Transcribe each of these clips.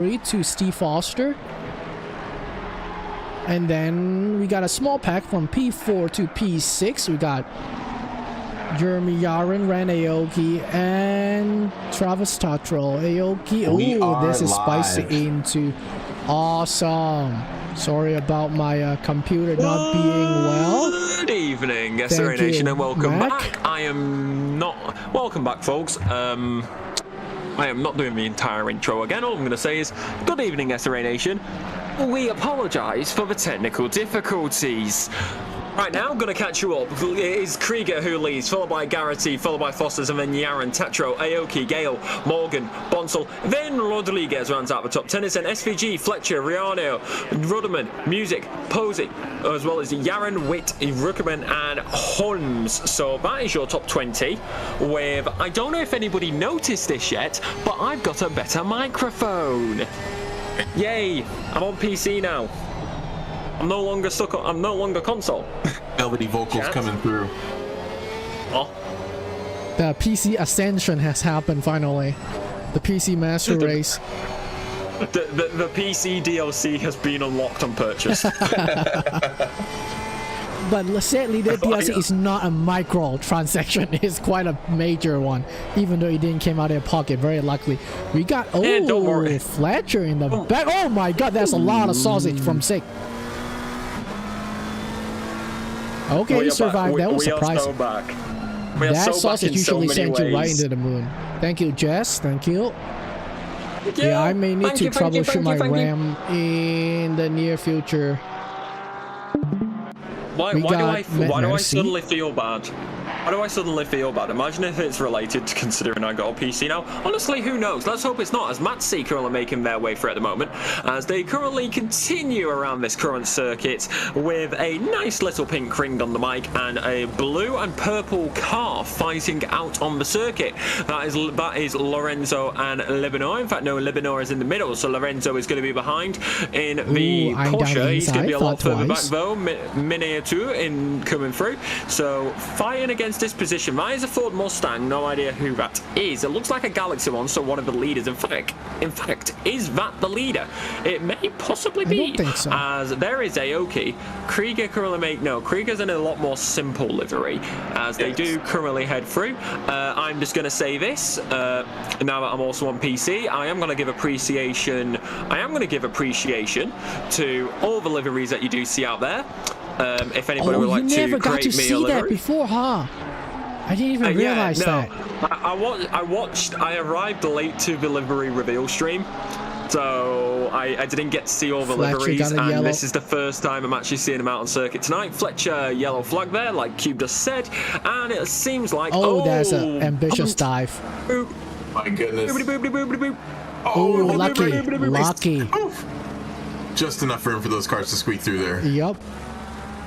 to Steve Foster. And then we got a small pack from P4 to P6. We got Jeremy Yaren, Ran Aoki, and Travis Tattrell. Aoki. Oh, this is spicy into awesome. Sorry about my computer not being well. Good evening, SRA Nation, and welcome back. Welcome back, folks. I am not doing the entire intro again. All I'm going to say is, good evening, SRA Nation. We apologise for the technical difficulties. Right now, I'm going to catch you up. It is Krieger who leads, followed by Garrity, followed by Fosters, and then Yaren, Tatro, Aoki, Gale, Morgan, Bonsall. Then Rodriguez rounds out the top 10. It's then SVG, Fletcher, Riano, Rudderman, Music, Posey, as well as Yaren, Witt, Ruckerman, and Holmes. So that is your top 20 with, I don't know if anybody noticed this yet, but I've got a better microphone. Yay, I'm on PC now. I'm no longer stuck on, I'm no longer console. Velvety vocals coming through. Oh. The PC ascension has happened finally. The PC master race. The PC DLC has been unlocked on purchase. But sadly, that DLC is not a micro transaction. It's quite a major one, even though it didn't came out of their pocket. Very luckily, we got don't worry. Fletcher in the back. Oh my God, that's a lot of sausage from Sig. Okay, he survived. That was surprising. That sausage usually sends you right into the moon. Thank you, Jess. Thank you. Yeah, I may need to troubleshoot my RAM in the near future. Why do I suddenly feel bad? Why do I suddenly feel bad? Imagine if it's related to considering I got a PC now. Honestly, who knows? Let's hope it's not, as Matt C currently making their way through at the moment, as they currently continue around this current circuit with a nice little pink ring on the mic and a blue and purple car fighting out on the circuit. That is Lorenzo and Libinor. In fact, no, Libinor is in the middle, so Lorenzo is going to be behind in the Porsche. He's going to be a lot further back though. Minea 2 in coming through. So fighting against this position. That is a Ford Mustang. No idea who that is. It looks like a Galaxy one, so one of the leaders. In fact, is that the leader? It may possibly be. I don't think so. As there is Aoki. Krieger currently Krieger's in a lot more simple livery, as they do currently head through. I'm just going to say this. Now that I'm also on PC, I am going to give appreciation to all the liveries that you do see out there. If anybody would like to create me a livery. You never got to see that before, huh? I didn't even realize that. I arrived late to the livery reveal stream, so I didn't get to see all the liveries, and this is the first time I'm actually seeing them out on circuit tonight. Fletcher, yellow flag there, like Cube just said, and it seems like there's an ambitious dive. My goodness. Lucky. Just enough room for those cars to squeak through there. Yep.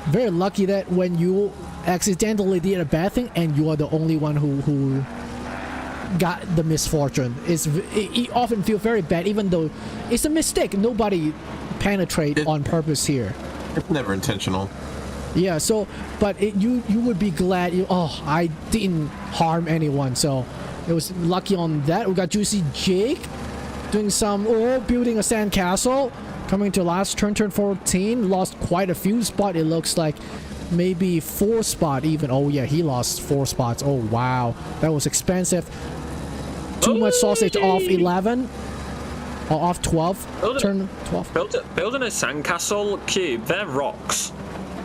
Very lucky that when you accidentally did a bad thing and you are the only one who got the misfortune. It often feels very bad, even though it's a mistake. Nobody penetrate on purpose here. It's never intentional. Yeah. So, but you would be glad. I didn't harm anyone. So it was lucky on that. We got Juicy Jake doing some building a sandcastle. Coming to last turn 14, lost quite a few spots. It looks like maybe 4 spots even. Oh yeah, he lost 4 spots. Oh wow, that was expensive. Too much sausage off 11 or off 12. Turn 12. Building a sandcastle, Cube, they're rocks.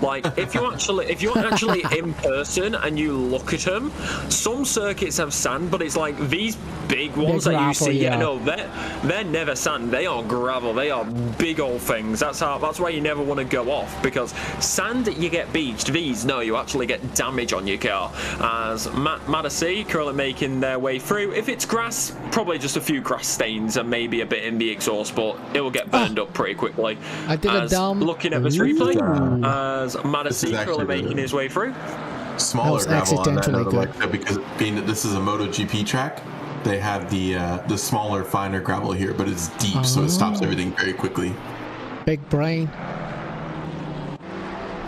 Like, if you're actually in person and you look at them, some circuits have sand, but it's like these big ones that you see. Yeah, no, they're never sand. They are gravel. They are big old things. That's why you never want to go off, because sand you get beached. These, no, you actually get damage on your car. As Madison currently making their way through. If it's grass, probably just a few grass stains and maybe a bit in the exhaust, but it will get burned up pretty quickly. I did a dumb. Looking at this replay, as Madison currently making his way through. Smaller gravel on that, because being this is a MotoGP track, they have the smaller, finer gravel here, but it's deep, so it stops everything very quickly. Big brain.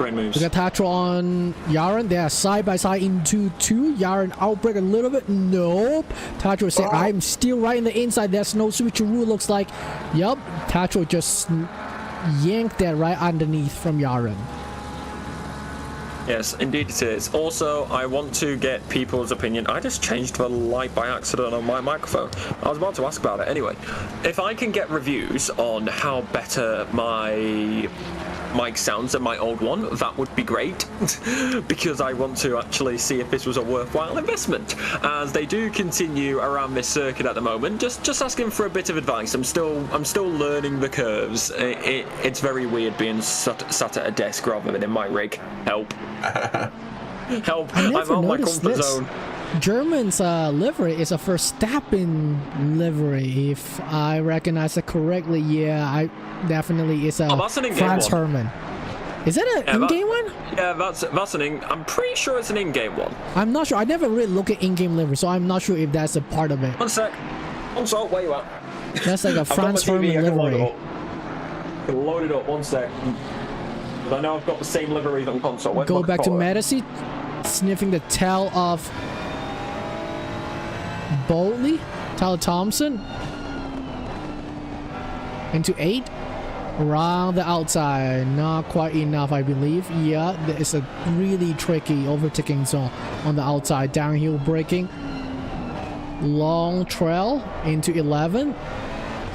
Brain moves. We got Tatro on Yaren. They are side by side into 2. Yaren outbreak a little bit. Nope. Tatro said, I'm still right in the inside. There's no switcheroo, looks like. Yup. Tatro just yanked that right underneath from Yaren. Yes, indeed it is. Also, I want to get people's opinion. I just changed the light by accident on my microphone. I was about to ask about it anyway. If I can get reviews on how better my mic sounds than my old one, that would be great. Because I want to actually see if this was a worthwhile investment. As they do continue around this circuit at the moment, just asking for a bit of advice. I'm still learning the curves. It's very weird being sat at a desk rather than in my rig. Help. Help. I'm out of my comfort zone. German's livery is a Verstappen livery, if I recognize it correctly. Yeah, I definitely is a Franz Hermann. Is that an in-game one? Yeah, that's an I'm pretty sure it's an in-game one. I'm not sure. I never really look at in-game livery, so I'm not sure if that's a part of it. One sec. Console, where you at? That's like a Franz Hermann livery. I can load it up. One sec. I know I've got the same liveries on console. Go back to Medici, sniffing the tail of Boldly, Tyler Thompson into 8 around the outside, not quite enough, I believe. Yeah, there is a really tricky overtaking zone on the outside. Downhill braking, long trail into 11.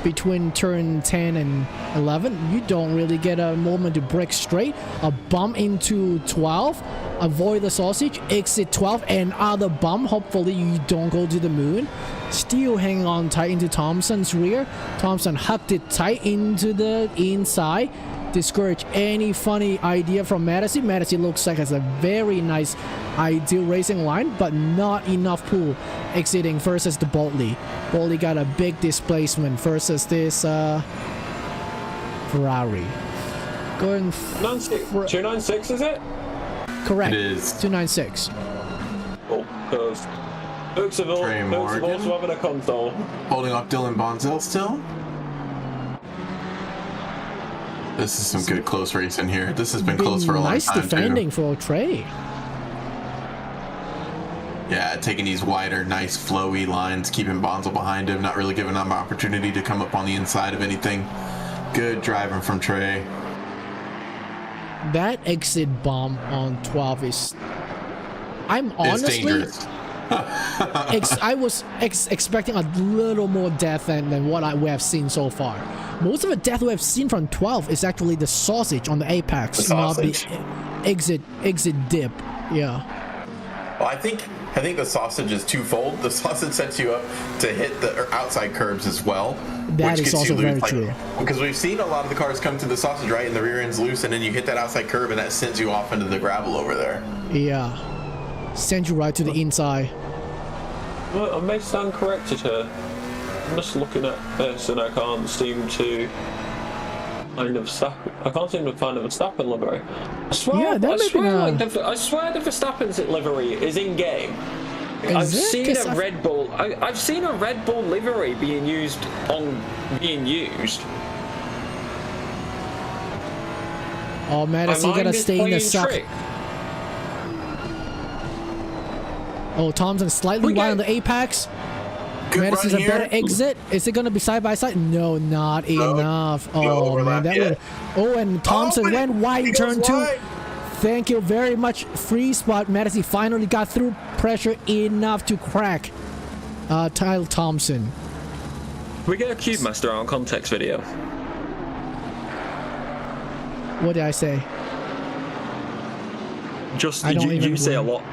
Between turn 10 and 11, you don't really get a moment to brake straight. A bump into 12, avoid the sausage, exit 12, and other bump. Hopefully you don't go to the moon. Still hanging on tight into Thompson's rear. Thompson hucked it tight into the inside. Discourage any funny idea from Medici. Medici looks like has a very nice ideal racing line, but not enough pull exiting versus the Boldly. Boldly got a big displacement versus this Ferrari. Going 296, is it? Correct. It is 296. Oh, because Oaks have also having a console. Holding off Dylan Bonzel still. This is some good close racing here. This has been close for a long nice time. Nice defending too. for Trey. Yeah, taking these wider, nice flowy lines, keeping Bonzel behind him, not really giving him an opportunity to come up on the inside of anything. Good driving from Trey. That exit bomb on 12 is... I'm honestly... I was expecting a little more death than what we have seen so far. Most of the death we have seen from 12 is actually the sausage on the apex, not the exit dip. Yeah. Well, I think the sausage is twofold. The sausage sets you up to hit the outside curbs as well. That is also very true. Because we've seen a lot of the cars come to the sausage, right, and the rear end's loose, and then you hit that outside curb, and that sends you off into the gravel over there. Yeah. Send you right to the inside. Well, I may stand corrected here. I'm just looking at this and I can't seem to find a Verstappen livery. I swear the Verstappen's livery is in game. I've seen a Red Bull livery being used. Oh man, is he gonna stay in the suck? Oh, Thompson slightly wide on the apex. Medici's a better exit. Is it gonna be side by side? No, not enough. Oh man, that would. Oh, and Thompson went wide in turn 2. Thank you very much. Free spot. Medici finally got through pressure enough to crack Tyler Thompson. We get a Cube Master out on context video. What did I say? Just you say a lot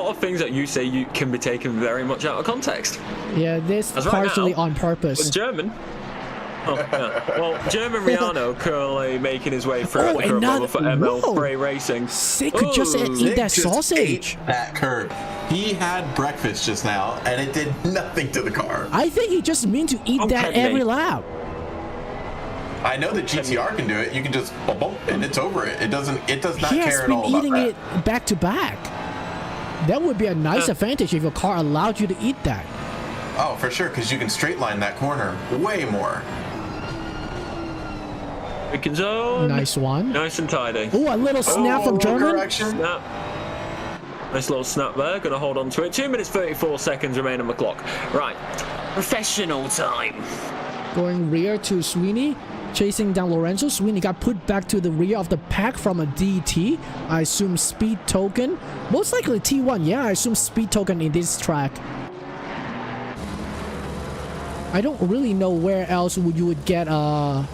of things that you say can be taken very much out of context. Yeah, this partially right now, on purpose. German. Oh, yeah. Well, German Riano currently making his way through the curve for ML Spray Racing. Sick could just eat that sausage. That curb. He had breakfast just now, and it did nothing to the car. I think he just meant to eat that every lap. I know that GTR can do it. You can just bump and it's over it. It does not care at all about that. He has been eating it back to back. That would be a nice advantage if your car allowed you to eat that. Oh, for sure, because you can straight line that corner way more. Braking zone. Nice one. Nice and tidy. Oh, a little snap from German. Correction. Snap. Nice little snap there. Gonna hold on to it. 2 minutes 34 seconds remain on the clock. Right. Professional time. Going rear to Sweeney. Chasing down Lorenzo. Sweeney got put back to the rear of the pack from a DT. I assume speed token. Most likely T1. Yeah, I assume speed token in this track. I don't really know where else you would get a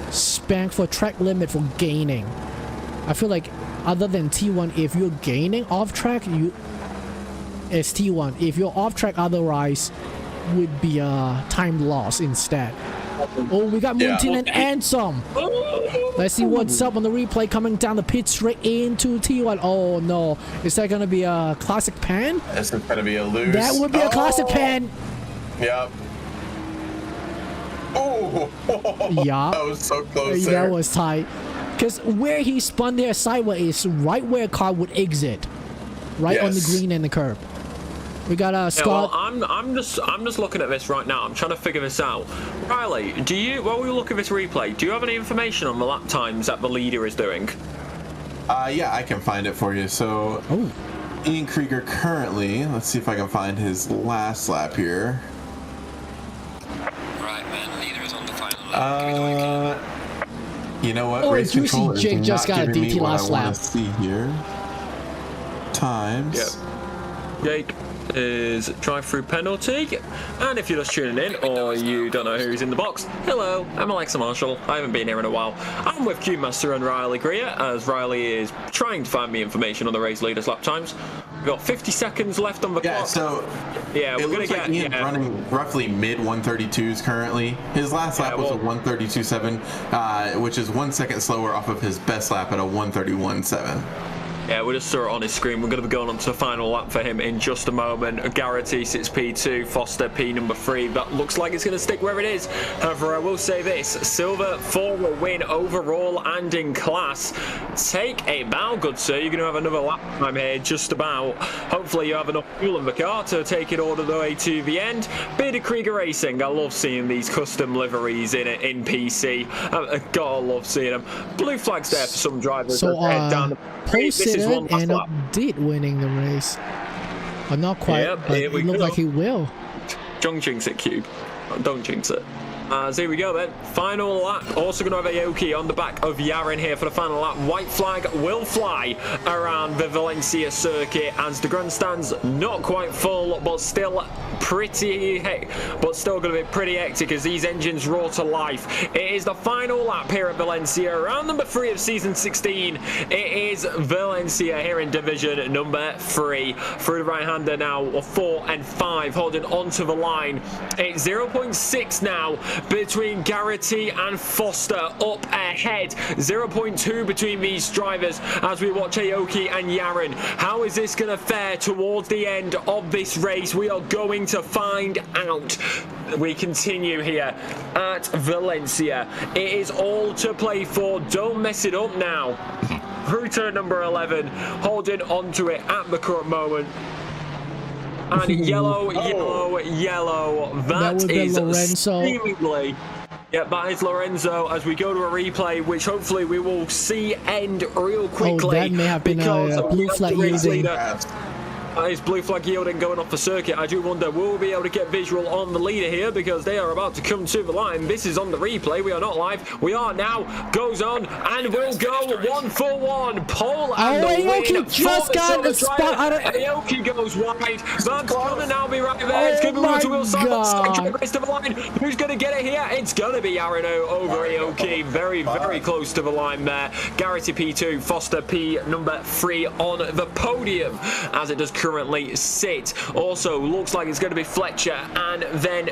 spank for track limit for gaining. I feel like other than T1, if you're gaining off track, it's T1. If you're off track otherwise, would be a time loss instead. Oh, we got Lieutenant Ansem. Let's see what's up on the replay, coming down the pit straight into T1. Oh no, is that gonna be a classic pan? This is gonna be a loose. That would be a classic pan. Yep. Oh, yeah, that was so close. That was tight. Because where he spun there sideways is right where a car would exit, right on the green and the curb. We got Scott. Yeah, well, I'm just looking at this right now. I'm trying to figure this out. Riley, while we look at this replay, do you have any information on the lap times that the leader is doing? Yeah, I can find it for you. So, Ian Krieger currently, let's see if I can find his last lap here. Right, man, leader is on the final lap. You know what? Oh, Race Juicy controller Jake is just not got a giving me DT what last I wanna lap. See here. Times. Yep. Jake is drive-through penalty, and if you're just tuning in or you don't know who's in the box, hello, I'm Alexa Marshall. I haven't been here in a while. I'm with Q Master and Riley Greer, as Riley is trying to find me information on the race leaders lap times. We've got 50 seconds left on the clock. So yeah, we're gonna get Ian running roughly mid 132s currently. His last lap was a 132.7, which is 1 second slower off of his best lap at a 131.7. Yeah, we just saw it on his screen. We're going to be going on to the final lap for him in just a moment. Garrity sits P2, Foster P number 3. That looks like it's going to stick where it is. However, I will say this. Silver for a win overall and in class. Take a bow, good sir. You're going to have another lap time here, just about. Hopefully you have enough fuel in the car to take it all the way to the end. Bearded Krieger Racing. I love seeing these custom liveries in PC. Gotta love seeing them. Blue flags there for some drivers. So, down posted it and did winning the race. Not quite, but it looked like he will. Don't jinx it, Cube. Don't jinx it. So here we go then. Final lap. Also going to have Aoki on the back of Yarin here for the final lap. White flag will fly around the Valencia circuit as the grandstand's not quite full, but still pretty going to be pretty hectic as these engines roar to life. It is the final lap here at Valencia, round number 3 of season 16. It is Valencia here in division number 3. Through the right-hander now, 4 and 5 holding onto the line. It's 0.6 now between Garrity and Foster up ahead. 0.2 between these drivers as we watch Aoki and Yarin. How is this going to fare towards the end of this race? We are going to find out. We continue here at Valencia. It is all to play for. Don't mess it up now. Through turn number 11, holding onto it at the current moment. And yellow. That is Lorenzo. Seemingly. Yeah, that is Lorenzo as we go to a replay, which hopefully we will see end real quickly. Oh, that may have been a blue flag using. His blue flag yielding going off the circuit. I do wonder, will we be able to get visual on the leader here because they are about to come to the line. This is on the replay. We are not live. We are now. Goes on and will go 1 for 1. Pole and the win. Just got the spot. Aoki goes wide. That's going to now be right there. It's going to be to wheel side. Race to the line. Who's going to get it here? It's going to be Arano over Aoki. Very, very close to the line there. Garrity P2, Foster P number 3 on the podium as it does currently sit. Also looks like it's going to be Fletcher and then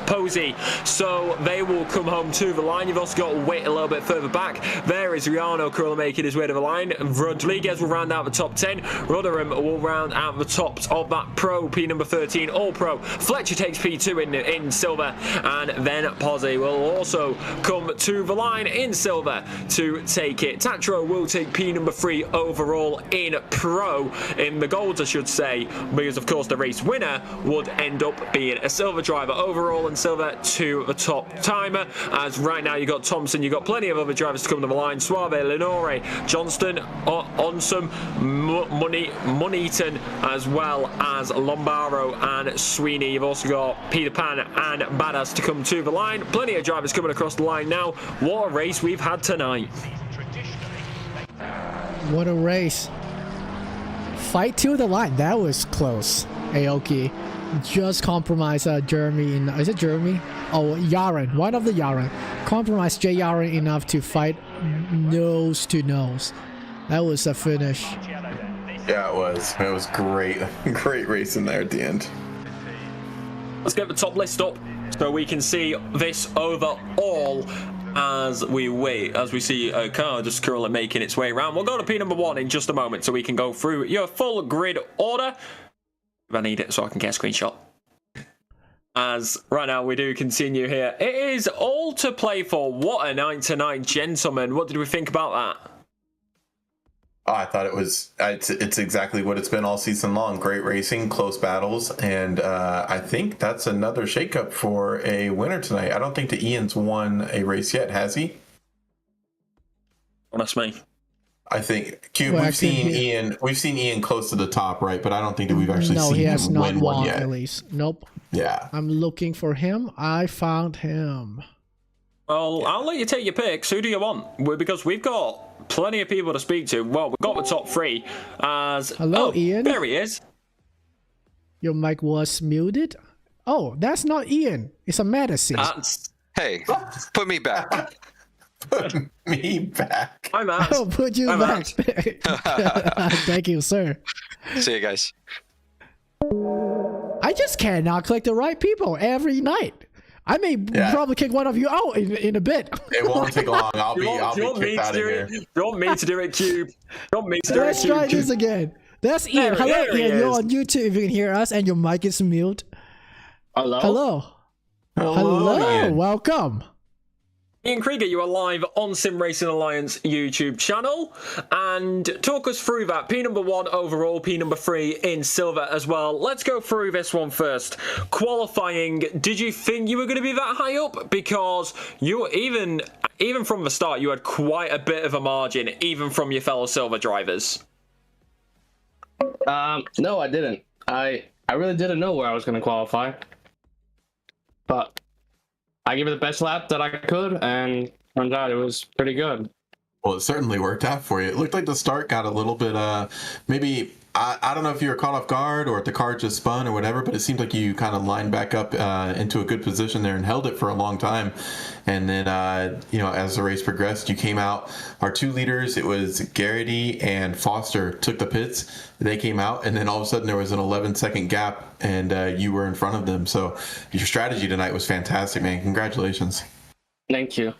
Posey, so they will come home to the line. You've also got Witt a little bit further back. There is Riano currently making his way to the line. Rodriguez will round out the top 10. Rotherham will round out the tops of that Pro P number 13 All Pro. Fletcher takes P2 in silver, and then Posey will also come to the line in silver to take it. Tatro will take P number 3 overall in Pro. In the golds, I should should say, because of course the race winner would end up being a silver driver overall and silver to the top timer. As right now you got Thompson, you got plenty of other drivers to come to the line: Suave, Lenore, Johnston, Onsum, Moneaton, as well as Lombaro and Sweeney. You've also got Peter Pan and Badass to come to the line. Plenty of drivers coming across the line now. What a race we've had tonight. What a race. Fight to the line. That was close. Aoki just compromised Jeremy in, is it Jeremy? Oh, Yaren. One of the Yaren. Compromised Jay Yaren enough to fight nose to nose. That was a finish. Yeah, it was. It was great. Great race in there at the end. Let's get the top list up so we can see this overall as we wait, as we see a car just currently making its way around. We'll go to P number 1 in just a moment so we can go through your full grid order. If I need it so I can get a screenshot. As right now we do continue here. It is all to play for. What a night tonight, gentlemen. What did we think about that? Oh, I thought it's exactly what it's been all season long. Great racing, close battles, and I think that's another shakeup for a winner tonight. I don't think that Ian's won a race yet, has he? Well, that's me. I think Cube. Well, we've seen Ian close to the top, right? But I don't think that we've actually seen him win one yet. At least, nope. Yeah, I'm looking for him. I found him. Well, I'll let you take your picks. Who do you want? Because we've got plenty of people to speak to. Well, we've got the top 3. Hello, Ian. There he is. Your mic was muted. Oh, that's not Ian. It's a Madison. Hey, put me back. Put me back. I'm Matt. I'll put you back. Thank you, sir. See you guys. I just cannot click the right people every night. I may probably kick one of you out in a bit. It won't take long. I'll be kicked out of here. You want me to do it, Cube? You want me to do it, Let's try this again. That's Ian. Hello, Ian. You're on YouTube if you can hear us and your mic is mute. Hello. Hello. Welcome. Ian Krieger, you are live on Sim Racing Alliance YouTube channel, and talk us through that. P number 1 overall, P number 3 in silver as well. Let's go through this one first. Qualifying, did you think you were going to be that high up? Because you even from the start, you had quite a bit of a margin, even from your fellow silver drivers. No, I didn't. I really didn't know where I was going to qualify, but I gave it the best lap that I could, and turns out it was pretty good. Well, it certainly worked out for you. It looked like the start got a little bit, maybe, I don't know if you were caught off guard or if the car just spun or whatever, but it seemed like you kind of lined back up into a good position there and held it for a long time. And then, as the race progressed, you came out. Our 2 leaders, it was Garrity and Foster, took the pits. They came out, and then all of a sudden there was an 11-second gap, and you were in front of them. So your strategy tonight was fantastic, man. Congratulations. Thank you.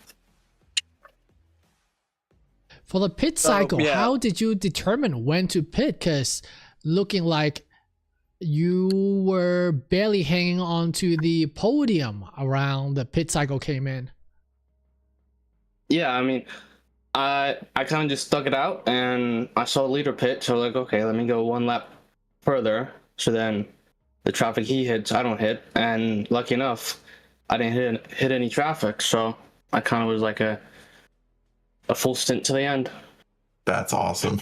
For the pit cycle, how did you determine when to pit? Because looking like you were barely hanging on to the podium around the pit cycle came in. Yeah, I mean, I kind of just stuck it out, and I saw the leader pit, so like, okay, let me go 1 lap further, so then the traffic he hits, I don't hit, and lucky enough, I didn't hit any traffic, so I kind of was like a full stint to the end. That's awesome.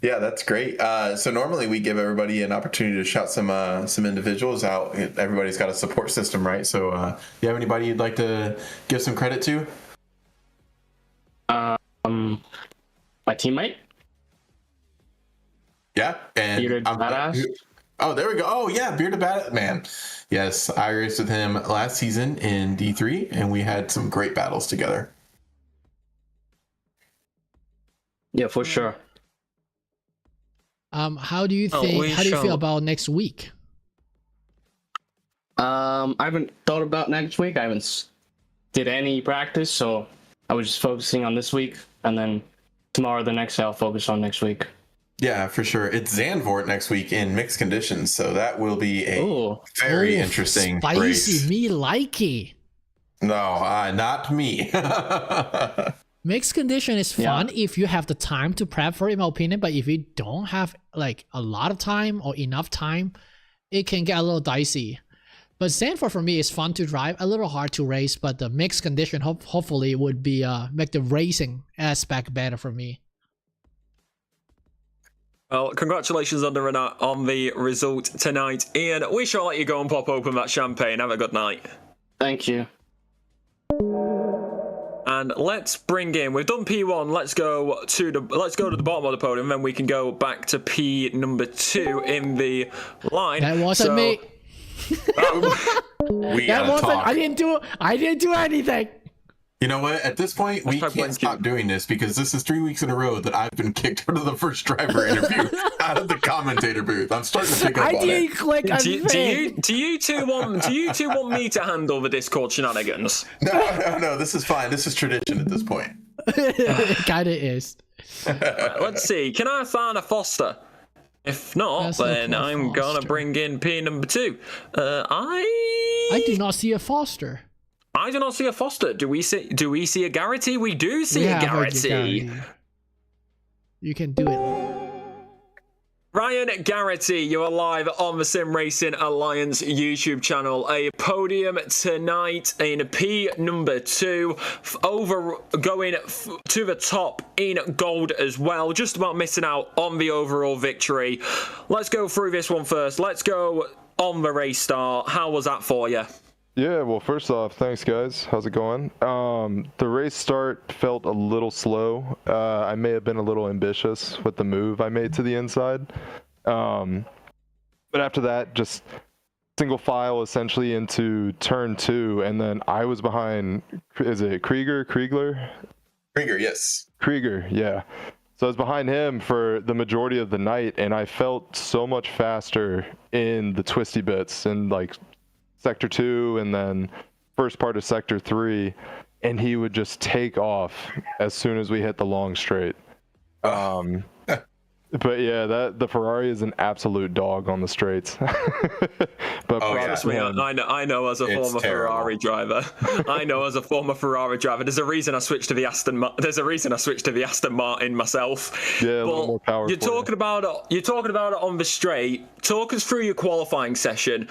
Yeah, that's great. So normally we give everybody an opportunity to shout some individuals out. Everybody's got a support system, right? So you have anybody you'd like to give some credit to? My teammate. Yeah, and Bearded Badass. Oh, there we go. Oh yeah, Bearded Badass, man. Yes, I raced with him last season in D3, and we had some great battles together. Yeah, for sure. How do you think? How do you feel about next week? I haven't thought about next week. I haven't did any practice, so I was just focusing on this week, and then tomorrow, the next day, I'll focus on next week. Yeah, for sure. It's Zandvoort next week in mixed conditions, so that will be a very interesting spicy race. Me likey. No, not me. Mixed condition is fun if you have the time to prep for it, in my opinion. But if you don't have like a lot of time or enough time, it can get a little dicey. But Sanford for me is fun to drive, a little hard to race. But the mixed condition hopefully would be make the racing aspect better for me. Well, congratulations on the result tonight, Ian. We shall let you go and pop open that champagne. Have a good night. Thank you. And let's bring in. We've done P1. Let's go to the bottom of the podium, then we can go back to P number 2 in the line. That wasn't me. That wasn't. I didn't do anything. You know what? At this point, we can't stop doing this because this is 3 weeks in a row that I've been kicked out of the first driver interview, out of the commentator booth. I'm starting to pick up on it. I didn't click on do you two want me to handle the Discord shenanigans? No. This is fine. This is tradition at this point. It kind of is. Let's see. Can I find a Foster? If not, then I'm gonna bring in P number 2. I do not see a Foster. I do not see a Foster. Do we see a Garrity? We do see a Garrity. You can do it. Ryan Garrity, you're live on the Sim Racing Alliance YouTube channel. A podium tonight in P number 2, going to the top in gold as well. Just about missing out on the overall victory. Let's go through this one first. Let's go on the race start. How was that for you? Yeah, well, first off, thanks, guys. How's it going? The race start felt a little slow. I may have been a little ambitious with the move I made to the inside. But after that, just single file essentially into turn 2, and then I was behind, is it Kriegler, yes. Krieger, yeah. So I was behind him for the majority of the night, and I felt so much faster in the twisty bits and like Sector 2 and then first part of Sector 3, and he would just take off as soon as we hit the long straight. But yeah, the Ferrari is an absolute dog on the straights. But I know as a former Ferrari driver. There's a reason I switched to the Aston Martin myself. Yeah, a little more powerful. You're talking about it on the straight. Talk us through your qualifying session.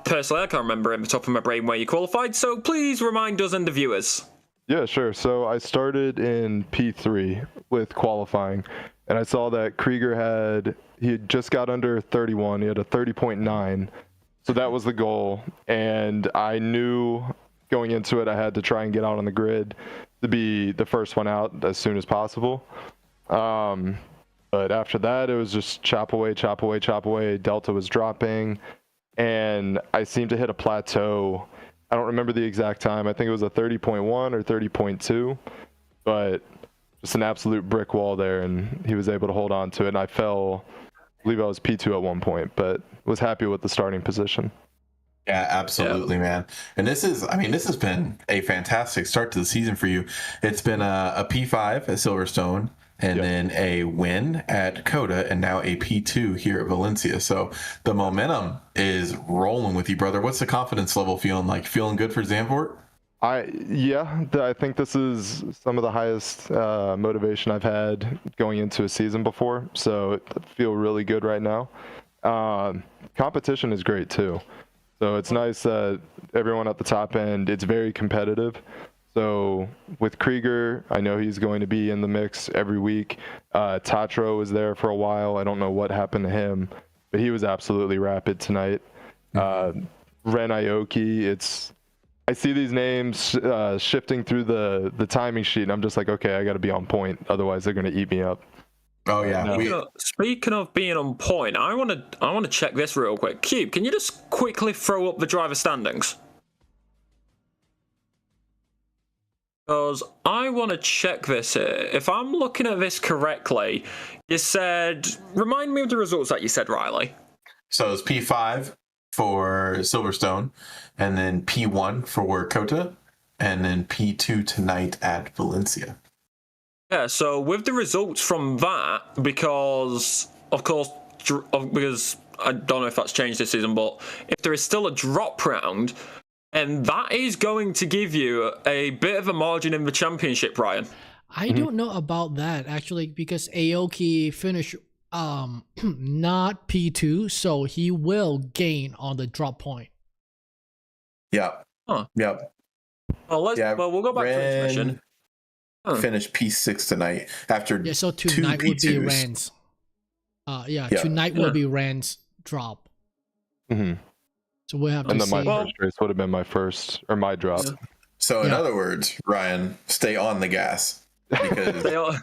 Personally, I can't remember in the top of my brain where you qualified, so please remind us and the viewers. Yeah, sure. So I started in P3 with qualifying, and I saw that Krieger had just got under 31. He had a 30.9, so that was the goal. And I knew going into it I had to try and get out on the grid to be the first one out as soon as possible. But after that, it was just chop away. Delta was dropping, and I seemed to hit a plateau. I don't remember the exact time. I think it was a 30.1 or 30.2, but just an absolute brick wall there, and he was able to hold on to it. And I believe I was P2 at one point, but was happy with the starting position. Yeah, absolutely, man. And this has been a fantastic start to the season for you. It's been a P5 at Silverstone, and then a win at Coda, and now a P2 here at Valencia. So the momentum is rolling with you, brother. What's the confidence level feeling like? Feeling good for Zandvoort? I think this is some of the highest motivation I've had going into a season before. So I feel really good right now. Competition is great too. So it's nice that everyone at the top end, it's very competitive. So with Krieger, I know he's going to be in the mix every week. Tatro was there for a while. I don't know what happened to him, but he was absolutely rapid tonight. Ren Aoki, I see these names shifting through the timing sheet, and I'm just like, okay, I got to be on point. Otherwise, they're going to eat me up. Oh yeah. Speaking of being on point, I want to check this real quick. Cube, can you just quickly throw up the driver standings? Because I want to check this here. If I'm looking at this correctly, you said, remind me of the results that you said, Riley. So it's P5 for Silverstone, and then P1 for Kota, and then P2 tonight at Valencia. Yeah, so with the results from that, because I don't know if that's changed this season, but if there is still a drop round, And that is going to give you a bit of a margin in the championship, Ryan. I don't know about that actually, because Aoki finished not P2, so he will gain on the drop point. Yep. Huh. Yep. Well, we'll go back to the mission. Finish P6 tonight after Yeah, so two tonight would be P2s. Rand's. Tonight will be Rand's drop. Mm-hmm. So we'll have to And then see. my first race would have been my drop. So in Yeah. other words, Ryan, stay on the gas. Because Stay on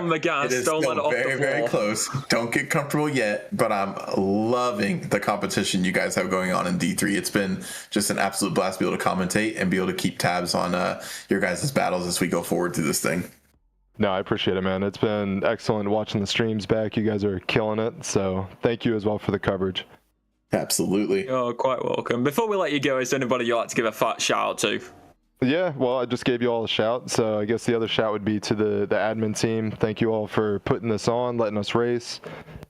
the gas. it is Don't let it still off very, the very floor. close. Don't get comfortable yet, but I'm loving the competition you guys have going on in D3. It's been just an absolute blast to be able to commentate and be able to keep tabs on your guys' battles as we go forward through this thing. No, I appreciate it, man. It's been excellent watching the streams back. You guys are killing it. So thank you as well for the coverage. Absolutely. Oh, quite welcome. Before we let you go, is there anybody you'd like to give a fat shout out to? Yeah, well, I just gave you all a shout, so I guess the other shout would be to the admin team. Thank you all for putting this on, letting us race.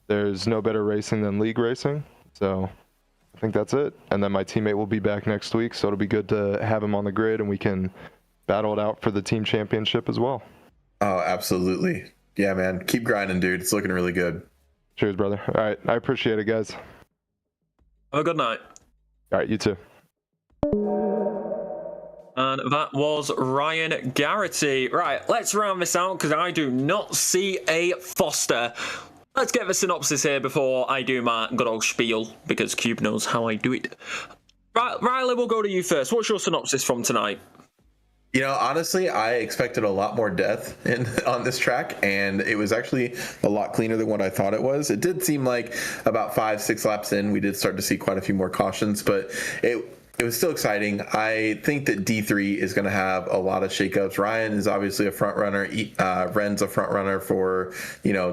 There's no better racing than league racing, so I think that's it. And then my teammate will be back next week, so it'll be good to have him on the grid, and we can battle it out for the team championship as well. Oh, absolutely. Yeah, man. Keep grinding, dude. It's looking really good. Cheers, brother. All right, I appreciate it, guys. Oh, good night. All right, you too. And that was Ryan Garrity. Right, let's round this out because I do not see a Foster. Let's get the synopsis here before I do my good old spiel, because Cube knows how I do it. Right, Riley, we'll go to you first. What's your synopsis from tonight? You know, honestly, I expected a lot more death on this track, and it was actually a lot cleaner than what I thought it was. It did seem like about 5-6 laps in, we did start to see quite a few more cautions, but it was still exciting. I think that D3 is going to have a lot of shakeups. Ryan is obviously a front runner. Ren's a front runner for,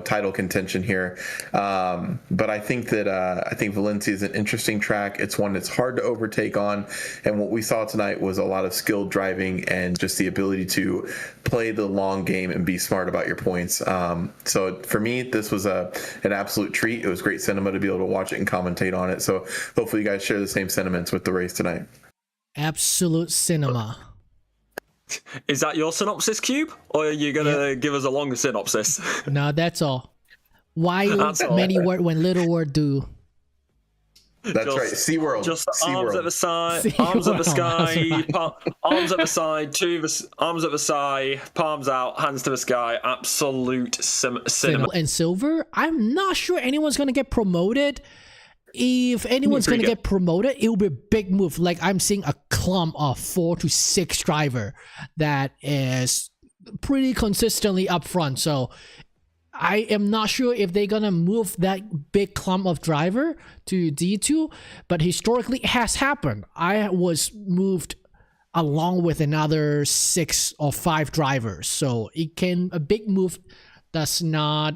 title contention here. But I think that Valencia is an interesting track. It's one that's hard to overtake on. And what we saw tonight was a lot of skilled driving and just the ability to play the long game and be smart about your points. So for me, this was an absolute treat. It was great cinema to be able to watch it and commentate on it. So hopefully you guys share the same sentiments with the race tonight. Absolute cinema. Is that your synopsis, Cube? Or are you going to give us a longer synopsis? No, that's all. Why many word when little word do? That's right. SeaWorld. Just the SeaWorld. arms at the side, arms at the sky, arms at the side, arms at the side, palms out, hands to the sky. Absolute cinema. And silver, I'm not sure anyone's gonna get promoted. If anyone's gonna get promoted, it will be a big move. Like I'm seeing a clump of 4 to 6 driver that is pretty consistently up front. So I am not sure if they're gonna move that big clump of driver to D2, but historically it has happened. I was moved along with another 6 or 5 drivers. So a big move does not,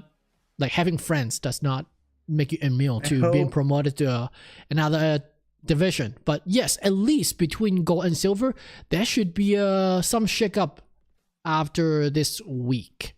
like having friends does not make you immune to being promoted to another division. But yes, at least between gold and silver, there should be some shakeup after this week.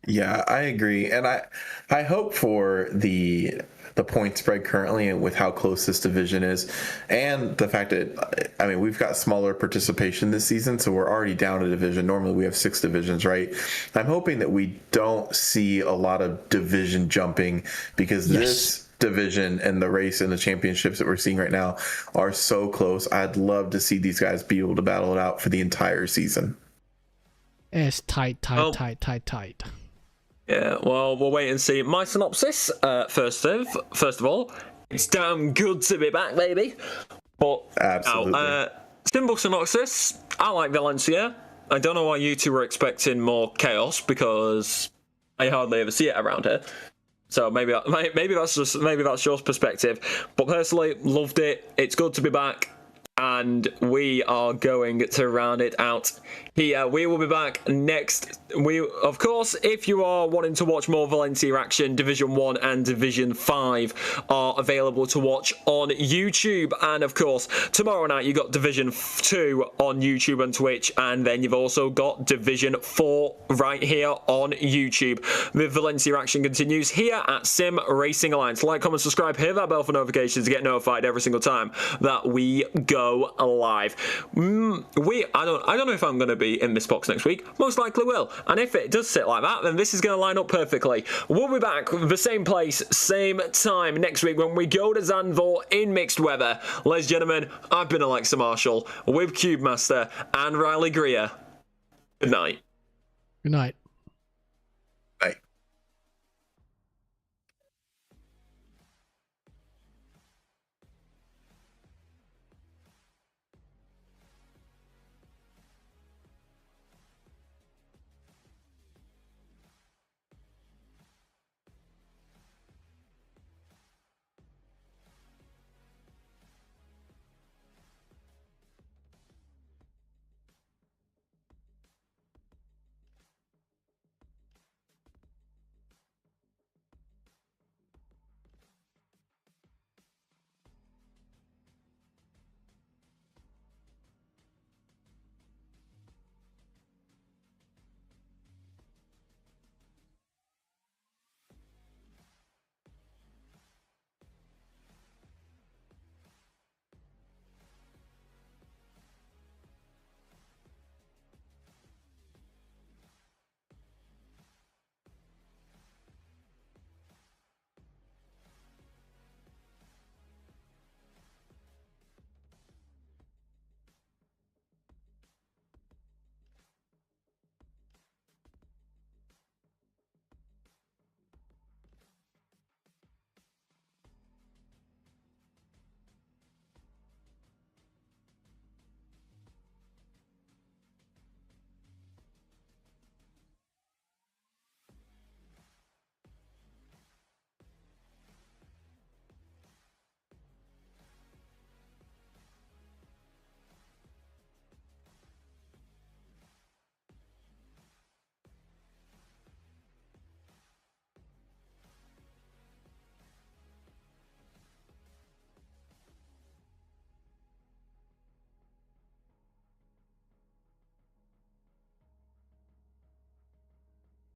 Yeah, I agree, and I hope for the point spread currently and with how close this division is, and the fact that we've got smaller participation this season, so we're already down a division. Normally we have 6 divisions, right? I'm hoping that we don't see a lot of division jumping, because this division and the race and the championships that we're seeing right now are so close. I'd love to see these guys be able to battle it out for the entire season. It's tight. Yeah, well, we'll wait and see. My synopsis, first of all, it's damn good to be back, baby. But absolutely, simple synopsis. I like Valencia. I don't know why you two were expecting more chaos, because I hardly ever see it around here. So maybe that's your perspective. But personally, loved it. It's good to be back. And we are going to round it out here. We will be back next. Of course, if you are wanting to watch more Valencia action, Division 1 and Division 5 are available to watch on YouTube. And of course, tomorrow night you got Division 2 on YouTube and Twitch. And then you've also got Division 4 right here on YouTube. The Valencia action continues here at Sim Racing Alliance. Like, comment, subscribe, hit that bell for notifications to get notified every single time that we go go live. I don't know if I'm going to be in this box next week. Most likely will. And if it does sit like that, then this is going to line up perfectly. We'll be back the same place, same time next week when we go to Zandvoort in mixed weather. Ladies and gentlemen, I've been Alexa Marshall with Cube Master and Riley Greer. Good night. Good night.